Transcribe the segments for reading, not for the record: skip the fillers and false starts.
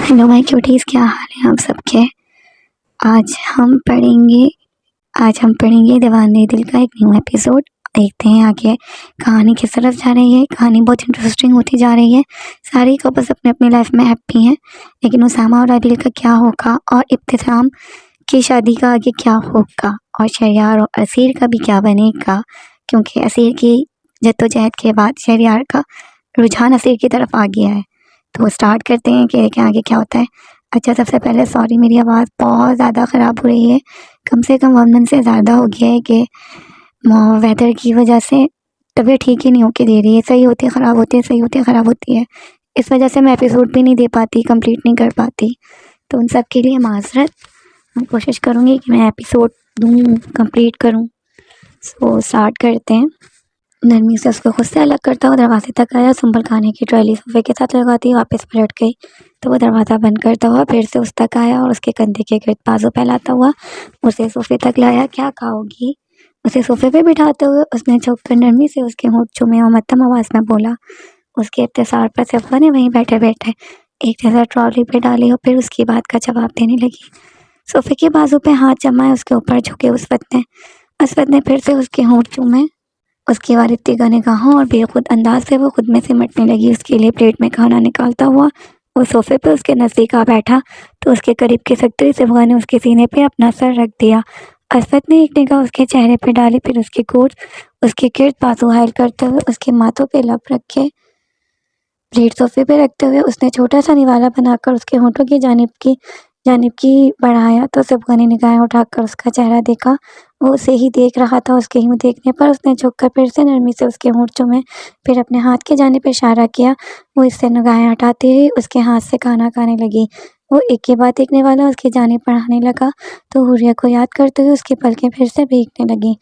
Hello my cavities, کیا حال ہے آپ سب کے؟ آج ہم پڑھیں گے دیوانے دل کا ایک نیو ایپیسوڈ۔ دیکھتے ہیں آگے کہانی کس طرف جا رہی ہے۔ کہانی بہت انٹرسٹنگ ہوتی جا رہی ہے۔ ساری کپلس اپنے اپنی لائف میں ہیپی ہیں، لیکن اسامہ اور عادل کا کیا ہوگا، اور ابتسام کی شادی کا آگے کیا ہوگا، اور شہریار اور اسیر کا بھی کیا بنے گا، کیونکہ اسیر کی جدوجہد کے بعد شہریار کا رجحان اسیر کی طرف آ گیا ہے۔ تو اسٹارٹ کرتے ہیں کہ دیکھیں آگے کیا ہوتا ہے۔ اچھا، سب سے پہلے سوری، میری آواز بہت زیادہ خراب ہو رہی ہے، کم سے کم 1 منتھ سے زیادہ ہو گیا ہے کہ ویدر کی وجہ سے طبیعت ٹھیک ہی نہیں ہو کے دے رہی ہے، صحیح ہوتی ہے خراب ہوتی ہے، صحیح ہوتی ہے خراب ہوتی ہے۔ اس وجہ سے میں ایپیسوڈ بھی نہیں دے پاتی، کمپلیٹ نہیں کر پاتی، تو ان سب کے لیے معذرت۔ میں کوشش کروں گی کہ میں ایپیسوڈ دوں، کمپلیٹ کروں۔ سو اسٹارٹ کرتے ہیں۔ نرمی سے اس کو خود سے الگ کرتا ہوا دروازے تک آیا، سنبھل کھانے کی ٹرالی صوفے کے ساتھ لگاتی واپس پلٹ گئی تو وہ دروازہ بند کرتا ہوا پھر سے اس تک آیا اور اس کے کندھے کے گرد بازو پھیلاتا ہوا اسے صوفے تک لایا۔ کیا کھاؤ گی؟ اسے صوفے پہ بٹھاتے ہوئے اس نے جھک کر نرمی سے اس کے ہونٹ چومے اور مدھم آواز میں بولا۔ اس کے ابتسار پر صفا نے وہیں بیٹھے بیٹھے ایک نظر ٹرالی پہ ڈالی اور پھر اس کی بات کا جواب دینے لگی۔ صوفے کے بازو پہ ہاتھ جمائے اس کے اوپر جھکے اسود نے پھر سے اس کے ہونٹ چومے۔ اس کی وارفتگاہ نگاہوں اور بے خود انداز سے وہ خود میں سمٹنے لگی۔ اس کے لیے پلیٹ میں کھانا نکالتا ہوا وہ صوفے پہ اس کے نزدیک آ بیٹھا تو اس کے قریب کھسکتے ہوئے صفا نے اس کے سینے پہ اپنا سر رکھ دیا۔ اسود نے ایک نگاہ اس کے چہرے پہ ڈالی، پھر اس کے گرد بازو حائل کرتے ہوئے اس کے ماتھوں پہ لب رکھے پلیٹ صوفے پہ رکھتے ہوئے اس نے چھوٹا سا نوالا بنا کر اس کے ہونٹوں کی جانب کی بڑھایا تو صفا نے نگاہیں اٹھا کر اس کا چہرہ دیکھا۔ وہ اسے ہی دیکھ رہا تھا۔ اس کے یوں دیکھنے پر اس نے جھک کر پھر سے نرمی سے اس کے ہونٹ چومے، پھر اپنے ہاتھ کی جانب اشارہ کیا۔ وہ اس سے نگاہیں ہٹاتے ہوئے اس کے ہاتھ سے کھانا کھانے لگی۔ وہ ایک کے بعد ایک نوالا اس کی جانب بڑھانے لگا تو حوریہ کو یاد کرتے ہوئے اس کی پلکیں پھر سے بھیگنے لگیں۔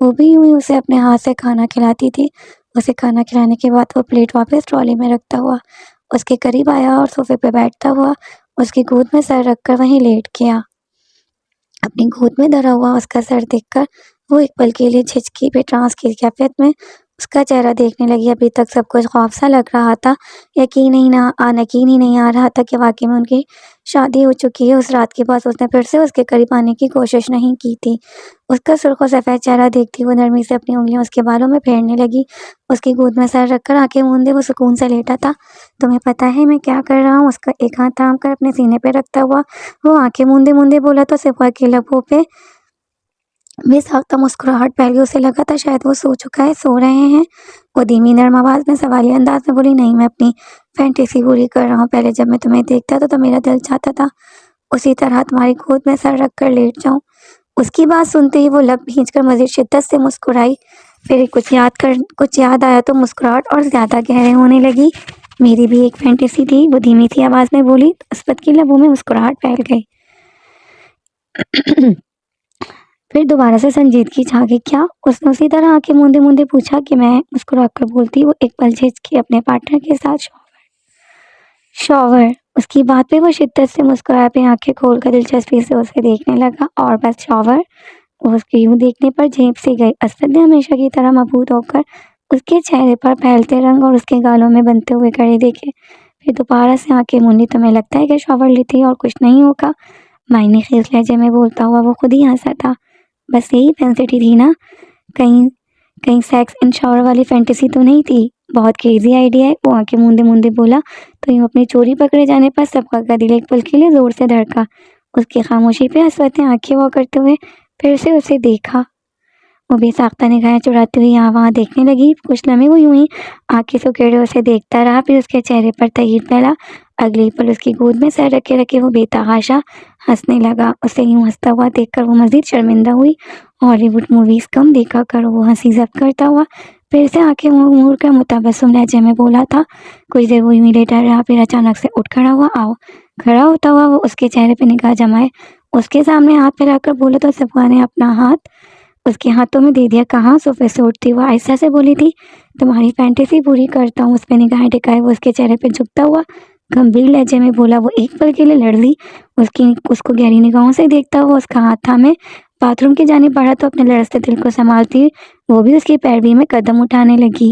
وہ بھی یوں ہی اسے اپنے ہاتھ سے کھانا کھلاتی تھی۔ اسے کھانا کھلانے کے بعد وہ پلیٹ واپس ٹرالی میں رکھتا ہوا اس کے قریب آیا اور صوفے پہ بیٹھتا ہوا اس کی گود میں سر رکھ کر وہیں لیٹ گیا۔ اپنی گود میں دھرا ہوا اس کا سر دیکھ کر وہ ایک پل کے لیے جھجکی، پھر ٹرانس کی کیفیت میں اس کا چہرہ دیکھنے لگی۔ ابھی تک سب کچھ خوف سا لگ رہا تھا، یقین ہی نہیں آ رہا تھا کہ واقعی میں ان کی شادی ہو چکی ہے۔ اس رات کے بعد اس نے پھر سے اس کے قریب آنے کی کوشش نہیں کی تھی۔ اس کا سرخ و سفید چہرہ دیکھتی وہ نرمی سے اپنی انگلیاں اس کے بالوں میں پھیرنے لگی۔ اس کی گود میں سر رکھ کر آنکھیں موندے وہ سکون سے لیٹا تھا۔ تمہیں پتہ ہے میں کیا کر رہا ہوں؟ اس کا ایک ہاتھ تھام کر اپنے سینے پہ رکھتا ہوا وہ آنکھیں موندے بولا تو صفا کے لبوں پہ بے ساختہ مسکراہٹ پھیل گئی۔ اسے لگا تھا شاید وہ سو رہے ہیں۔ وہ دھیمی نرم آواز میں سوالیہ انداز میں بولی، نہیں، میں اپنی فینٹیسی پوری کر رہا ہوں۔ پہلے جب میں تمہیں دیکھتا تھا تو میرا دل چاہتا تھا اسی طرح تمہاری گود میں سر رکھ کر لیٹ جاؤں۔ اس کی بات سنتے ہی وہ لب بھینچ کر مزید شدت سے مسکرائی، پھر کچھ یاد آیا تو مسکراہٹ اور زیادہ گہرے ہونے لگی۔ میری بھی ایک فینٹیسی تھی، وہ دھیمی سی آواز میں بولی۔ اسود کی لبوں میں مسکراہٹ پھیل گئی، پھر دوبارہ سے سنجیدگی چھا گئی۔ کیا؟ اس نے اسی طرح آنکھیں موندے پوچھا کہ میں مسکرا کر بولتی وہ ایک پل جھجکی اپنے پارٹنر کے ساتھ شاور۔ اس کی بات پہ وہ شدت سے مسکرایا، پھر آنکھیں کھول کر دلچسپی سے اسے دیکھنے لگا، اور بس شاور؟ وہ اس کے یوں دیکھنے پر جھیپ سی گئی۔ اسود نے ہمیشہ کی طرح مبہوت ہو کر اس کے چہرے پر پھیلتے رنگ اور اس کے گالوں میں بنتے ہوئے کڑے دیکھے، پھر دوبارہ سے آنکھیں موندی۔ تمہیں لگتا ہے کہ شاور لیتی اور کچھ نہیں ہوگا؟ معنی خیز لہجے میں بولتا ہوا وہ خود ہی ہنسا تھا۔ بس یہی فینٹیسی تھی نا، کہیں سیکس ان شاور والی فینٹیسی تو نہیں تھی؟ بہت کریزی آئیڈیا ہے، وہ آنکھیں موندے بولا تو یوں اپنی چوری پکڑے جانے پر صفا کا دل ایک پل کے لیے زور سے دھڑکا۔ اس کی خاموشی پہ اسود نے آنکھیں وہ کرتے ہوئے پھر سے اسے دیکھا۔ وہ بے ساختہ نگاہیں چراتی ہوئی یہاں وہاں دیکھنے لگی۔ کچھ لمحے وہ یوں ہی آنکھیں سکیڑے اسے دیکھتا رہا، پھر اس کے چہرے پر تغیر پھیلا۔ اگلی پل اس کی گود میں سر رکھے وہ بے تحاشا ہنسنے لگا۔ اسے یوں ہنستا ہوا دیکھ کر وہ مزید شرمندہ ہوئی۔ ہالی ووڈ موویز کم دیکھا کرو، وہ ہنسی ضبط کرتا ہوا پھر سے آنکھیں موڑ کر متبسم لہجے میں بولا تھا۔ کچھ دیر وہ یوں ہی لیٹا رہا، پھر اچانک سے اٹھ کھڑا ہوا۔ کھڑا ہوتا ہوا وہ اس کے چہرے پہ نگاہ جمائے اس کے سامنے ہاتھ پھیلا کر بولا تو صفا نے اپنا ہاتھ اس کے ہاتھوں میں دے دیا۔ کہاں؟ صوفے سے اٹھتی وہ آہستہ سے بولی تھی، تمہاری فینٹیسی پوری کرتا ہوں۔ اس پہ نگاہیں ٹکائے وہ اس کے چہرے پہ جھکتا ہوا گمبھیر لہجے میں بولا۔ وہ ایک پل کے لیے لڑ لی، اس کو گہری نگاہوں سے دیکھتا ہوا اس کا ہاتھ تھامے باتھ روم کی جانب بڑھا تو اپنے لرزتے دل کو سنبھالتی وہ بھی اس کی پیروی میں قدم اٹھانے لگی۔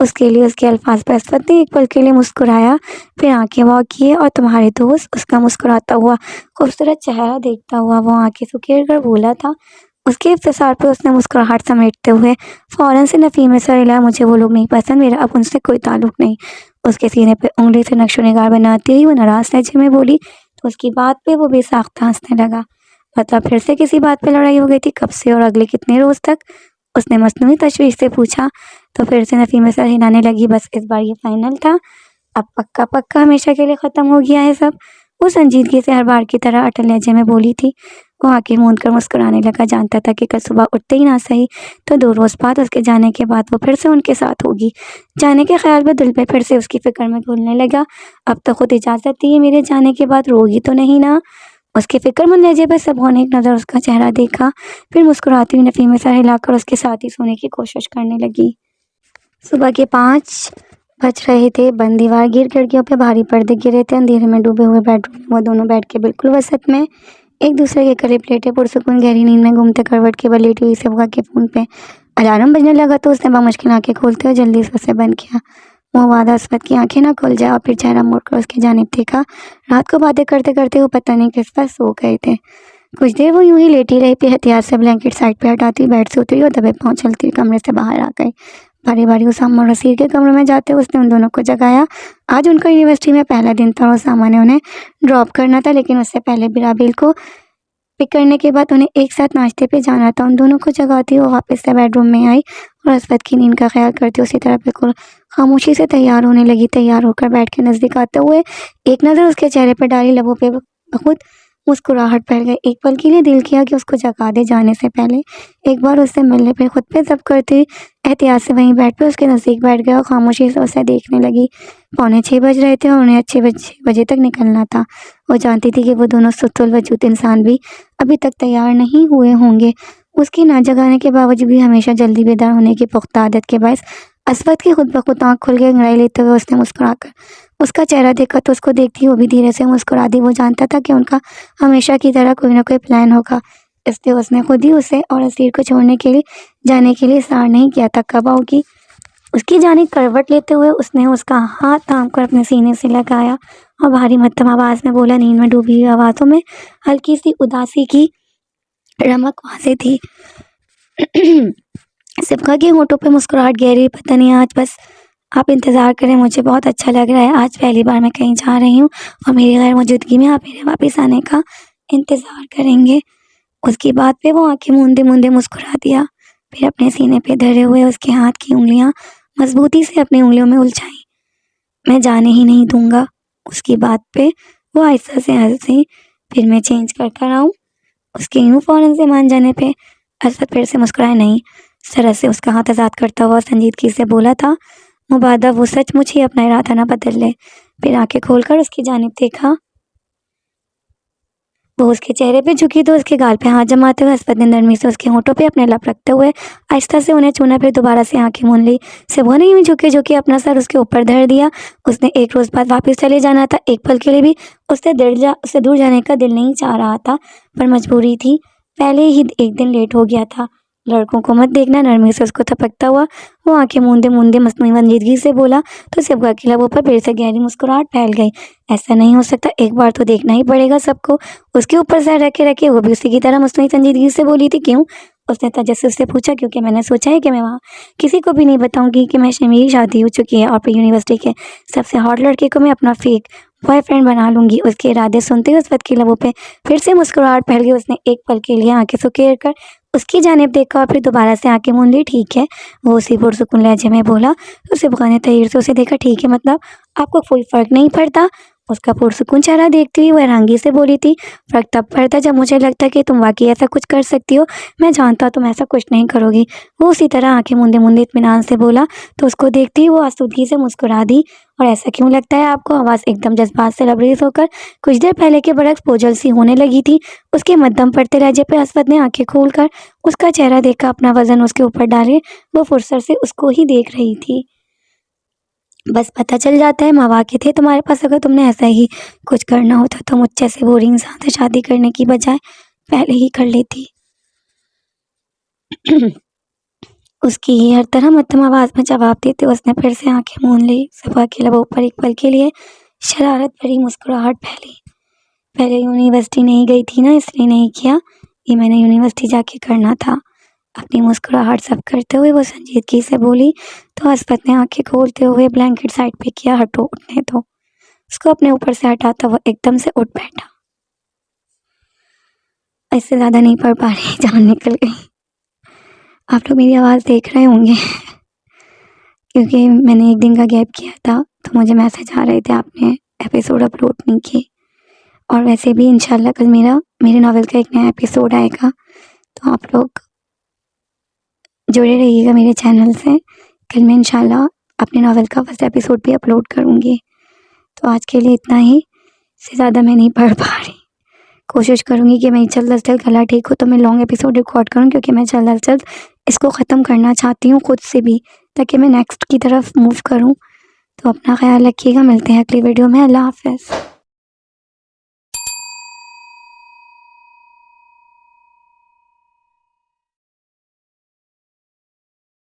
اس کے لیے اس کے الفاظ پہ اسود نے ایک پل کے لیے مسکرایا، پھر آنکھیں واؤ کیے اور تمہارے دوست اس کا مسکراتا ہوا خوبصورت چہرہ دیکھتا ہوا وہ آنکھیں سکیڑ کر بولا تھا۔ اس کے ابتسار پہ اس نے مسکراہٹ سمیٹتے ہوئے فوراً سے نفی میں سر ہلایا، مجھے وہ لوگ نہیں پسند، میرا اب ان سے کوئی تعلق نہیں۔ اس کے سینے پہ انگلی سے نقش و نگار بناتی ہوئی وہ ناراض لہجے میں بولی تو اس کی بات پہ وہ بے ساختہ ہنسنے لگا۔ مطلب پھر سے کسی بات پہ لڑائی ہو گئی تھی؟ کب سے اور اگلے کتنے روز تک؟ اس نے مصنوعی تشویش سے پوچھا تو پھر سے نفی میں سر ہلانے لگی۔ بس اس بار یہ فائنل تھا، اب پکا پکا ہمیشہ کے لیے ختم ہو گیا ہے سب، وہ سنجیدگی سے ہر بار کی طرح اٹل لہجے میں بولی تھی۔ وہ آنکھیں موند کر مسکرانے لگا، جانتا تھا کہ کل صبح اٹھتے ہی نہ صحیح تو 2 روز بعد اس کے جانے کے بعد وہ پھر سے ان کے ساتھ ہوگی۔ جانے کے خیال پہ دل پہ پھر سے اس کی فکر میں گھلنے لگا، اب تو خود اجازت دی ہے، میرے جانے کے بعد روگی تو نہیں نا؟ اس کے فکر مند لہجے پہ سبوں نے ایک نظر اس کا چہرہ دیکھا، پھر مسکراتی ہوئی نفی میں سر ہلا کر اس کے ساتھ ہی سونے کی کوشش کرنے لگی۔ صبح کے 5 بج رہے تھے، بند دیوار گیر کھڑکیوں پہ بھاری پردے گرے تھے، اندھیرے میں ڈوبے ہوئے بیڈ روم میں وہ دونوں بیٹھ کے بالکل وسط میں ایک دوسرے کے قریب لیٹے پرسکون گہری نیند میں گھومتے کروٹ کے بل لیٹی ہوئی سبغا کے فون پہ الارم بجنے لگا تو اس نے بمشکل آنکھیں کھولتے ہوئے جلدی سے اسے بند کیا۔ وہ وعدہ اسود کی آنکھیں نہ کھل جائے اور پھر چہرہ موڑ کر اس کی جانب دیکھا۔ رات کو باتیں کرتے کرتے وہ پتہ نہیں کس پر سو گئے تھے۔ کچھ دیر وہ یوں ہی لیٹی رہی، پھر احتیاط سے بلینکٹ سائڈ پہ ہٹاتی ہوئی بیڈ سے اتری اور دبے پاؤں چلتی ہوئی کمرے سے باہر آ گئی۔ باری باری اسامہ اور اسیر کے کمرے میں جاتے ہوئے اس نے ان دونوں کو جگایا۔ آج ان کا یونیورسٹی میں پہلا دن تھا اور اسامہ نے انہیں ڈراپ کرنا تھا، لیکن اس سے پہلے برابیل کو پک کرنے کے بعد انہیں ایک ساتھ ناشتے پہ جانا تھا۔ ان دونوں کو جگاتی وہ واپس سے بیڈ روم میں آئی اور اسود کی نیند کا خیال کرتی اسی طرح بالکل خاموشی سے تیار ہونے لگی۔ تیار ہو کر بیڈ کے نزدیک آتے ہوئے ایک نظر اس کے چہرے پہ ڈالی، لبوں پہ خود مسکراہٹ پھیل گئی۔ ایک پل کے لیے دل کیا کہ اس کو جگا دے جانے سے پہلے ایک بار اس سے ملنے، پہ خود پہ ضبط کرتے احتیاط سے وہیں بیڈ پہ اس کے نزدیک بیٹھ گیا اور خاموشی سے اسے دیکھنے لگی۔ 6:45 بج رہے تھے اور انہیں 6 بجے تک نکلنا تھا۔ وہ جانتی تھی کہ وہ دونوں ست الوجود انسان بھی ابھی تک تیار نہیں ہوئے ہوں گے۔ اس کی نہ جگانے کے باوجود بھی ہمیشہ جلدی بیدار ہونے کی پختہ عادت کے باعث اسود کی خود بخود آنکھ کھل گئی۔ انگڑائی لیتے ہوئے اس نے مسکرا کر اس کا چہرہ دیکھا تو اس کو دیکھتی وہ بھی دھیرے سے مسکرا دی۔ وہ جانتا تھا کہ ان کا ہمیشہ کی طرح کوئی نہ کوئی پلان ہوگا، اس لیے اس نے خود ہی اسے اور اسیر کو چھوڑنے کے لیے جانے کے لیے اصرار نہیں کیا تھا۔ کب آؤ گی؟ اس کی جانب کروٹ لیتے ہوئے اس نے اس کا ہاتھ تھام کر اپنے سینے سے لگایا اور بھاری مدھم آواز میں بولا۔ نیند میں ڈوبی ہوئی آوازوں میں ہلکی سی اداسی کی رمق واضح تھی۔ سبغا کے ہونٹوں پہ مسکراہٹ گہری، پتہ نہیں آج بس آپ انتظار کریں، مجھے بہت اچھا لگ رہا ہے۔ آج پہلی بار میں کہیں جا رہی ہوں اور میری غیر موجودگی میں آپ میرے واپس آنے کا انتظار کریں گے۔ اس کی بات پہ وہ آنکھیں موندے موندے مسکرا دیا، پھر اپنے سینے پہ دھرے ہوئے اس کے ہاتھ کی انگلیاں مضبوطی سے اپنی انگلیوں میں الجھائیں۔ میں جانے ہی نہیں دوں گا۔ اس کی بات پہ وہ آہستہ سے ہنسی، پھر میں چینج کر آؤں؟ اس کے یوں فوراً سے مان جانے پہ اسود پھر سے مسکرائے۔ نہیں، سرحد سے اس کا ہاتھ آزاد کرتا ہوا سنجیدگی سے بولا تھا، مبادہ وہ سچ مچ ہی اپنا ارادہ نہ بدل لے۔ پھر آنکھیں کھول کر اس کی جانب دیکھا، وہ اس کے چہرے پہ جھکی تو اس کے گال پہ ہاتھ جماتے ہوئے اسود نے نرمی سے اس کے ہونٹوں پہ اپنے لب رکھتے ہوئے آہستہ سے انہیں چھونا، پھر دوبارہ سے آنکھیں مون لی۔ سبغا نے یوں جھکے اپنا سر اس کے اوپر دھر دیا۔ اس نے 1 روز بعد واپس چلے جانا تھا، ایک پل کے لیے بھی اس سے دور جانے کا دل نہیں چاہ رہا تھا، پر مجبوری تھی، پہلے ہی ایک دن لیٹ ہو گیا تھا۔ لڑکوں کو مت دیکھنا، نرمی سے اس کو تھپکتا ہوا وہ آنکھیں موندے موندے مصنوعی سنجیدگی سے بولا تو سبغا کے لبوں پر پھر سے گہری مسکراہٹ پھیل گئی۔ ایسا نہیں ہو سکتا، ایک بار تو دیکھنا ہی پڑے گا سب کو۔ اس کے اوپر سر رکھے وہ بھی اسی کی طرح مصنوعی سنجیدگی سے بولی تھی۔ کیوں؟ اس نے تجسس سے پوچھا۔ کیونکہ میں نے سوچا ہے کہ میں وہاں کسی کو بھی نہیں بتاؤں گی کہ میری شادی ہو چکی ہے اور پھر یونیورسٹی کے سب سے ہاٹ لڑکے کو میں اپنا فیک بوائے فرینڈ بنا لوں گی۔ اس کے ارادے سنتے ہوئے اسود کے لبوں پہ پھر سے مسکراہٹ پھیل گئی۔ اس نے ایک پل کے لیے آنکھیں سکیڑ کر اس کی جانب دیکھا اور پھر دوبارہ سے آنکھیں مون لی۔ ٹھیک ہے، وہ اسی پرسکون لہجے میں بولا تو سبغا نے تحیر سے اسے دیکھا۔ ٹھیک ہے مطلب آپ کو کوئی فرق نہیں پڑتا؟ اس کا پرسکون چہرہ دیکھتی ہوئی وہ حیرانگی سے بولی تھی، فرق تب پڑتا جب مجھے لگتا کہ تم واقعی ایسا کچھ کر سکتی ہو، میں جانتا تم ایسا کچھ نہیں کرو گی۔ وہ اسی طرح آنکھیں موندے موندے اطمینان سے بولا تو اس کو دیکھتی ہوئی وہ آسودگی سے مسکرا دی۔ اور ایسا کیوں لگتا ہے آپ کو؟ آواز ایک دم جذبات سے لبریز ہو کر کچھ دیر پہلے کے برعکس بوجھل سی ہونے لگی تھی۔ اس کے مدھم پڑتے لہجے پہ اسود نے آنکھیں کھول کر اس کا چہرہ دیکھا، اپنا وزن اس کے اوپر ڈالے وہ فرصت سے اس کو ہی دیکھ رہی تھی۔ بس پتہ چل جاتا ہے، مواقع تھے تمہارے پاس، اگر تم نے ایسا ہی کچھ کرنا ہوتا تو مجھ جیسے بورنگ انسان سے شادی کرنے کی بجائے پہلے ہی کر لیتی۔ اس کی ہر طرح مدھم آواز میں جواب دیتے اس نے پھر سے آنکھیں مون لی۔ صبح کے لبوں پر ایک پل کے لیے شرارت بھری مسکراہٹ پھیلی۔ پہلے یونیورسٹی نہیں گئی تھی نا، اس لیے نہیں کیا، یہ میں نے یونیورسٹی جا کے کرنا تھا۔ اپنی مسکراہٹ سب کرتے ہوئے وہ سنجیدگی سے بولی تو عصمت نے آنکھیں کھولتے ہوئے بلینکٹ سائڈ پہ کیا۔ ہٹو، اٹھنے دو۔ اس کو اپنے اوپر سے ہٹاتا وہ ایک دم سے اٹھ بیٹھا۔ اس سے زیادہ نہیں پڑھ پا رہی، جان نکل گئی۔ آپ لوگ میری آواز دیکھ رہے ہوں گے کیونکہ میں نے ایک دن کا گیپ کیا تھا تو مجھے میسج آ رہے تھے آپ نے ایپیسوڈ اپلوڈ نہیں کی۔ اور ویسے بھی انشاءاللہ کل میرے ناول کا ایک نیا ایپیسوڈ آئے گا، تو آپ لوگ جڑے رہیے گا میرے چینل سے۔ کل میں انشاءاللہ اپنے ناول کا فرسٹ ایپیسوڈ بھی اپلوڈ کروں گی۔ تو آج کے لیے اتنا ہی، اس سے زیادہ میں نہیں پڑھ پا رہی۔ کوشش کروں گی کہ میں جلد از جلد گلا ٹھیک ہو تو میں لانگ ایپیسوڈ ریکارڈ کروں، کیونکہ میں جلد از جلد اس کو ختم کرنا چاہتی ہوں خود سے بھی، تاکہ میں نیکسٹ کی طرف موو کروں۔ تو اپنا خیال رکھیے گا، ملتے ہیں اگلی ویڈیو میں۔ اللہ حافظ۔